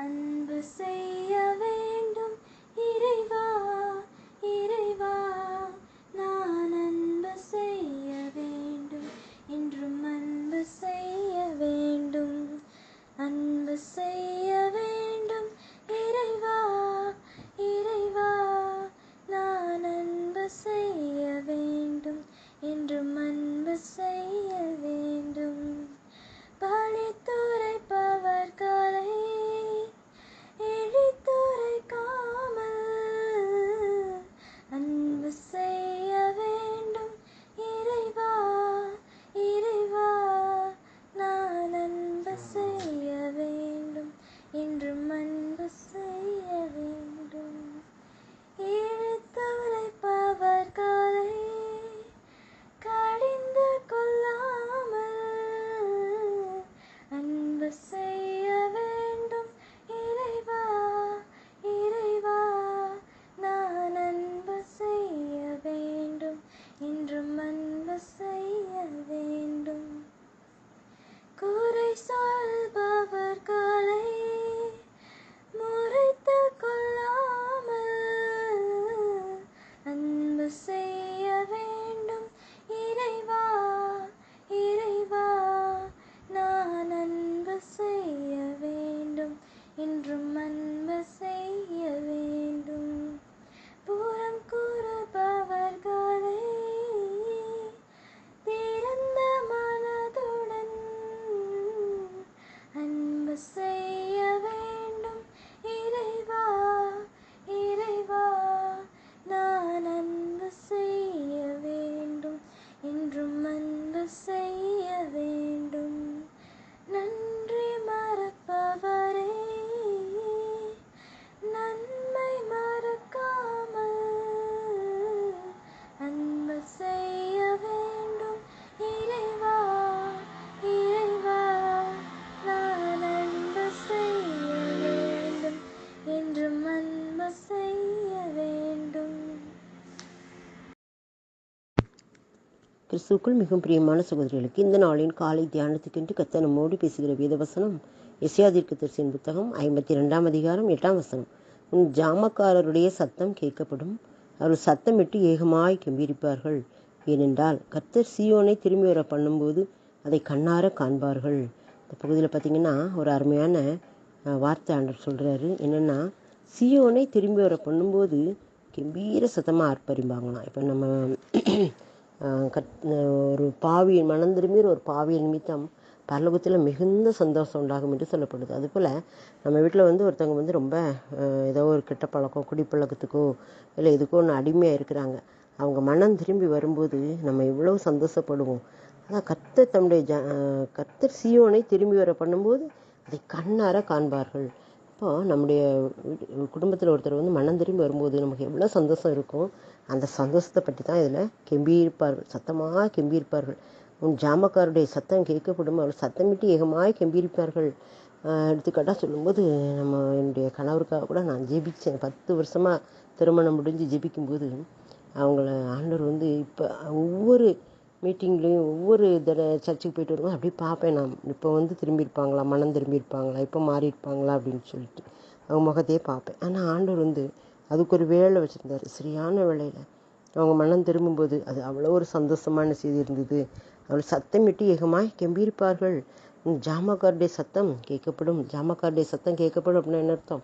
அன்பு செய்ய வேண்டும் இறைவா இறைவா, நான் அன்பு செய்ய வேண்டும், என்றும் அன்பு செய்ய வேண்டும். அன்பு செய்ய வேண்டும் இறைவா இறைவா, நான் அன்பு செய்ய வேண்டும், என்றும் அன்பு செய்ய வேண்டும். பழித்துரைப்பவர்களை இழித்துரைக்காமல் அன்பு செய்ய வேண்டும் இறைவா இறைவா, நான் அன்பு செய்ய வேண்டும், என்றும் அன்பு செய்ய வேண்டும். இழித்துரைப்பவர்களை கடிந்து கொள்ளாமல் அன்பு செய்ய வேண்டும் இறைவா இறைவா, நான் அன்பு செய்ய வேண்டும், என்றும் அன்பு செய்ய வேண்டும். குறை சொல்பவர்களை முறைத்து கொள்ளாமல் அன்பு செய்ய வேண்டும் இறைவா இறைவா, நான் அன்பு செய்ய வேண்டும், என்றும் அன்பு செய்ய வேண்டும். புறம் கூறுபவர்களை திறந்த மனதுடன் அன்பு செய்ய வேண்டும் இறைவா இறைவா, நான் அன்பு செய்ய வேண்டும், என்றும் அன்பு செய்ய வேண்டும். நன்றி மறப்பவரே நன்மை மறக்காமல் அன்பு செய்ய வேண்டும் இறைவா இறைவா, நான் அன்பு செய்ய வேண்டும், என்றும் அன்பு செய்ய வேண்டும். கிறிஸ்துவுக்குள் மிகவும் பிரியமான சகோதரிகளுக்கு இந்த நாளின் காலை தியானத்துக்கென்று கர்த்தர் நம்மோடு பேசுகிற வேதவசனம் எசேயா தீர்க்கதரிசியின் புத்தகம் 52 அதிகாரம் 8 வசனம். உன் ஜாமக்காரருடைய சத்தம் கேட்கப்படும், அவர்கள் சத்தமிட்டு ஏகமாய் கெம்பீரிப்பார்கள். ஏனென்றால் கர்த்தர் சீயோனை திரும்பி வர பண்ணும்போது அதை கண்ணார காண்பார்கள். இந்த பகுதியில் பார்த்திங்கன்னா ஒரு அருமையான வார்த்தை ஆண்டவர் சொல்கிறாரு. என்னென்னா, சீயோனை திரும்பி வர பண்ணும்போது கெம்பீர சத்தமாக ஆர்ப்பரிப்பாங்களாம். இப்போ நம்ம ஒரு பாவியின் மனம் திரும்பி ஒரு பாவியின் நிமித்தம் பரலோகத்தில் மிகுந்த சந்தோஷம் உண்டாகும் என்று சொல்லப்படுது. அதுபோல் நம்ம வீட்டில் ஒருத்தவங்க ரொம்ப ஏதோ ஒரு கெட்ட பழக்கம், குடிப்பழக்கத்துக்கோ இல்லை எதுக்கோ ஒன்று அடிமையாக இருக்கிறாங்க. அவங்க மனம் திரும்பி வரும்போது நம்ம எவ்வளோ சந்தோஷப்படுவோம். அதான் கர்த்தர் சீயோனை திரும்பி வர பண்ணும்போது அதை கண்ணார காண்பார்கள். இப்போது நம்முடைய குடும்பத்தில் ஒருத்தர் மனம் திரும்பி வரும்போது நமக்கு எவ்வளோ சந்தோஷம் இருக்கும். அந்த சந்தோஷத்தை பற்றி தான் இதில் கெம்பியிருப்பார்கள், சத்தமாக கெம்பியிருப்பார்கள். உன் ஜாமக்காருடைய சத்தம் கேட்கப்படும், அவர் சத்தமிட்டு ஏகமாய் கெம்பியிருப்பார்கள். எடுத்துக்காட்டாக சொல்லும்போது என்னுடைய கணவருக்காக கூட நான் ஜெபித்தேன். 10 வருஷமாக திருமணம் முடிஞ்சு ஜெபிக்கும்போது அவங்கள ஆண்டவர் இப்போ ஒவ்வொரு மீட்டிங்லேயும் ஒவ்வொரு சர்ச்சுக்கு போயிட்டு வருவோம் அப்படி பார்ப்பேன். நான் இப்போ திரும்பியிருப்பாங்களா, மனம் திரும்பியிருப்பாங்களா, இப்போ மாறியிருப்பாங்களா அப்படின்னு சொல்லிட்டு அவங்க முகத்தையே பார்ப்பேன். ஆனால் ஆண்டவர் அதுக்கு ஒரு வேலை வச்சுருந்தார். சரியான வேலையில் அவங்க மனம் திரும்பும்போது அது அவ்வளோ ஒரு சந்தோஷமான செய்தி இருந்தது. அவள் சத்தமிட்டு ஏகமாய் கெம்பியிருப்பார்கள். ஜாமக்காருடைய சத்தம் கேட்கப்படும். ஜாமக்காருடைய சத்தம் கேட்கப்படும் அப்படின்னா என்ன அர்த்தம்?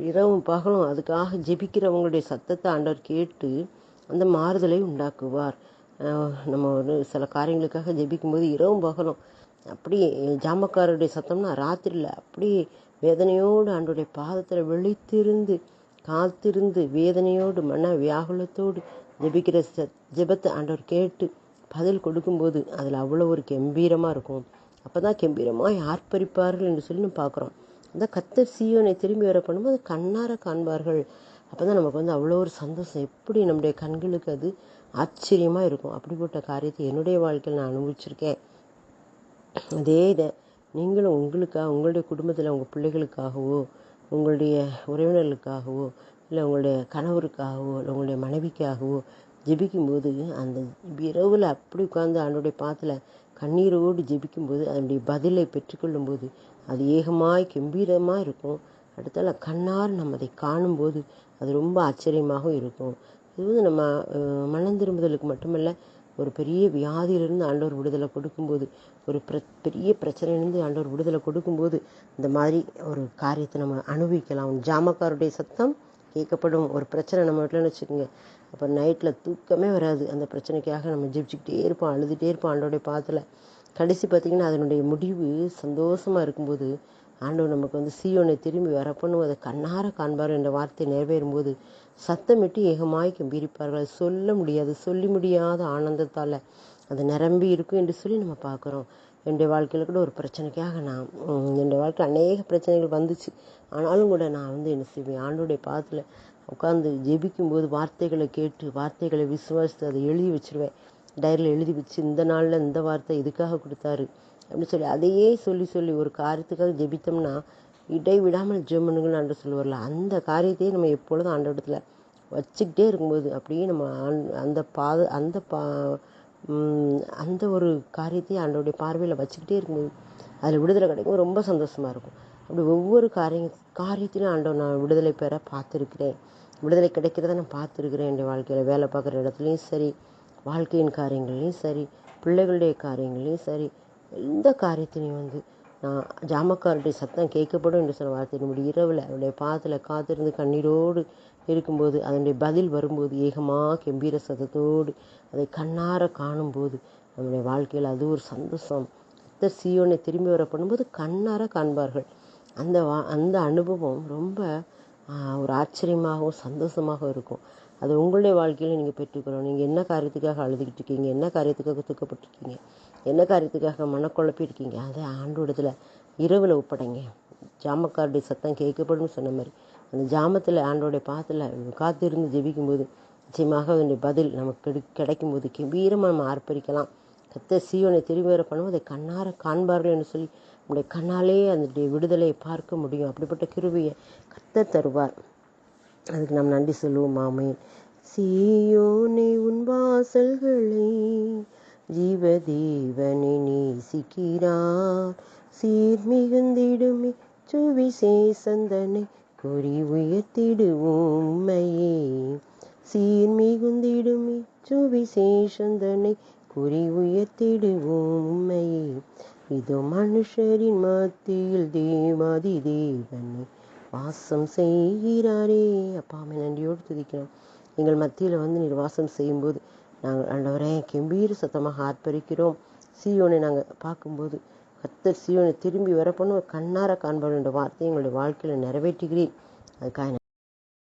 இரவும் பகலும் அதுக்காக ஜெபிக்கிறவங்களுடைய சத்தத்தை ஆண்டவர் கேட்டு அந்த மாறுதலை உண்டாக்குவார். நம்ம சில காரியங்களுக்காக ஜெபிக்கும்போது இரவும் பகலும் அப்படி ஜாமக்காரருடைய சத்தம்னா ராத்திரியில் அப்படி வேதனையோடு ஆண்டோடைய பாதத்தில் விழித்திருந்து காத்திருந்து வேதனையோடு மன வியாகுலத்தோடு ஜெபிக்கிற ஜெபத்தை ஆண்டவர் கேட்டு பதில் கொடுக்கும்போது அதில் அவ்வளோ ஒரு கம்பீரமாக இருக்கும். அப்போ தான் கம்பீரமாக ஆர்ப்பரிப்பார்கள் என்று சொல்லி நம்ம பார்க்குறோம். அந்த கர்த்தர் சீயோனை திரும்பி வர பண்ணும்போது கண்ணார காண்பார்கள். அப்போ தான் நமக்கு அவ்வளோ ஒரு சந்தோஷம். எப்படி நம்முடைய கண்களுக்கு அது ஆச்சரியமாக இருக்கும். அப்படிப்பட்ட காரியத்தை என்னுடைய வாழ்க்கையில் நான் அனுபவிச்சிருக்கேன். அதே இதை நீங்களும் உங்களுடைய குடும்பத்தில் உங்கள் பிள்ளைகளுக்காகவோ உங்களுடைய உறவினர்களுக்காகவோ இல்லை உங்களுடைய கணவருக்காகவோ இல்லை உங்களுடைய மனைவிக்காகவோ ஜெபிக்கும்போது அந்த இரவில் அப்படி உட்கார்ந்து ஆண்டோடைய பாத்தில் கண்ணீரோடு ஜெபிக்கும்போது அதனுடைய பதிலை பெற்றுக்கொள்ளும்போது அது ஏகமாய் கம்பீரமாக இருக்கும். அடுத்தால கண்ணார் நம்ம அதை காணும்போது அது ரொம்ப ஆச்சரியமாகவும் இருக்கும். இது வந்து நம்ம மனம் திரும்புதலுக்கு மட்டுமல்ல, ஒரு பெரிய வியாதியிலிருந்து ஆண்டவர் விடுதலை கொடுக்கும்போது, ஒரு பெரிய பிரச்சனையிலிருந்து ஆண்டவர் விடுதலை கொடுக்கும்போது இந்த மாதிரி ஒரு காரியத்தை நம்ம அனுபவிக்கலாம். ஜாமக்காருடைய சத்தம் கேட்கப்படும். ஒரு பிரச்சனை நம்ம வீட்டில்னு வச்சுக்கோங்க, அப்போ நைட்டில் தூக்கமே வராது. அந்த பிரச்சனைக்காக நம்ம ஜெபிச்சுக்கிட்டே இருப்போம், அழுதுகிட்டே இருப்போம் ஆண்டோடைய பாதத்தில். கடைசி பார்த்திங்கன்னா அதனுடைய முடிவு சந்தோஷமாக இருக்கும்போது ஆண்டவர் நமக்கு வந்து சீயோனை திரும்பி வரப்பண்ணும் அதை கண்ணார காண்பார் என்ற வார்த்தை நிறைவேறும்போது சத்தமிட்டு ஏகமாய் கம்பீரிப்பார்கள். சொல்ல முடியாது, சொல்லி முடியாத ஆனந்தத்தால் அது நிரம்பி இருக்கும் என்று சொல்லி நம்ம பார்க்குறோம். என்னுடைய வாழ்க்கையில் கூட ஒரு பிரச்சனைக்காக நான் என்னுடைய வாழ்க்கையில் அநேக பிரச்சனைகள் வந்துச்சு. ஆனாலும் கூட நான் வந்து என்ன செய்வேன், ஆண்டோடைய பாதத்தில் உட்காந்து ஜெபிக்கும்போது வார்த்தைகளை கேட்டு வார்த்தைகளை விசுவாசித்து அதை எழுதி வச்சுருவேன். டைரியில் எழுதி வச்சு இந்த நாளில் இந்த வார்த்தை இதுக்காக கொடுத்தாரு அப்படின்னு சொல்லி அதையே சொல்லி சொல்லி ஒரு காரியத்துக்காக ஜெபித்தோம்னா இடைவிடாமல் ஜெபம்னுங்கள் ஆண்டு சொல்லுவார்ல, அந்த காரியத்தையே நம்ம எப்பொழுதும் ஆண்டவரத்தில் வச்சுக்கிட்டே இருக்கும்போது அப்படியே நம்ம அந்த ஒரு காரியத்தையே ஆண்டோடைய பார்வையில் வச்சுக்கிட்டே இருக்கும்போது அதில் விடுதலை கிடைக்கும். ரொம்ப சந்தோஷமாக இருக்கும். அப்படி ஒவ்வொரு காரியத்திலும் ஆண்டவர் நான் விடுதலை பெற பார்த்துருக்கிறேன், விடுதலை கிடைக்கிறத நான் பார்த்துருக்கிறேன். என் வாழ்க்கையில் வேலை பார்க்குற இடத்துலையும் சரி, வாழ்க்கையின் காரியங்கள்லையும் சரி, பிள்ளைகளுடைய காரியங்கள்லையும் சரி, எந்த காரியத்திலையும் வந்து நான் ஜாமக்காருடைய சத்தம் கேட்கப்படும் என்று சொன்ன வார்த்தை நம்முடைய இரவில் அவருடைய பாதத்தில் காத்திருந்து கண்ணீரோடு இருக்கும்போது அதனுடைய பதில் வரும்போது ஏகமாக கம்பீர சத்தத்தோடு அதை கண்ணார காணும்போது நம்முடைய வாழ்க்கையில் அது ஒரு சந்தோஷம். சீயோனை திரும்பி வர பண்ணும்போது கண்ணார காண்பார்கள். அந்த அனுபவம் ரொம்ப ஒரு ஆச்சரியமாகவும் சந்தோஷமாகவும் இருக்கும். அது உங்களுடைய வாழ்க்கையில் நீங்கள் பெற்றுக்கிறோம். நீங்கள் என்ன காரியத்துக்காக அழுதுகிட்டு இருக்கீங்க, என்ன காரியத்துக்காக துக்கப்பட்டிருக்கீங்க, என்ன காரியத்துக்காக மனக்குழப்பி இருக்கீங்க, அதை ஆண்டோடத்தில் இரவில் ஒப்படைங்க. ஜாமக்காருடைய சத்தம் கேட்கப்படும் சொன்ன மாதிரி அந்த ஜாமத்தில் ஆண்டோடைய பாதத்தில் காத்திருந்து ஜெபிக்கும்போது நிச்சயமாக அதனுடைய பதில் நமக்கு கிடைக்கும்போது கம்பீரமாக நம்ம ஆர்ப்பரிக்கலாம். கர்த்தர் சீயோனை திரும்பி வர பண்ணும்போது அதை கண்ணார காண்பார்கள் என்று சொல்லி நம்முடைய கண்ணாலே அதனுடைய விடுதலையை பார்க்க முடியும். அப்படிப்பட்ட கிருபையை கர்த்தர் தருவார். அதுக்கு நாம் நன்றி சொல்லுவோம். ஆமென். சீயோனே உன் வாசல்களை ஜீவதேவனை நேசிக்கிறார், சீர் மிகுந்திடுமே சுவிசேஷந்தனை குறி உயர்த்திடுவோம் உம்மையே. சீர் மிகுந்திடுமே சுவிசேஷந்தனை குறி உயர்த்திடுவோம் உம்மையே. இதோ மனுஷரின் மத்தியில் தேவாதி தேவனை வாசம் செய்கிறாரே. அப்பாமே நன்றியோடு துதிக்கிறோம். எங்கள் மத்தியில் வந்து நீர் வாசம் செய்யும்போது நாங்கள் ஆண்டவரே கம்பீர சத்தமாக ஆர்ப்பரிக்கிறோம். சீயோனை நாங்கள் பார்க்கும்போது கர்த்தர் சீயோனை திரும்பி வரப்போன்னு கண்ணார காண்பாடு என்ற வார்த்தையை எங்களுடைய வாழ்க்கையில் நிறைவேற்றுகிறீர். அதுக்காக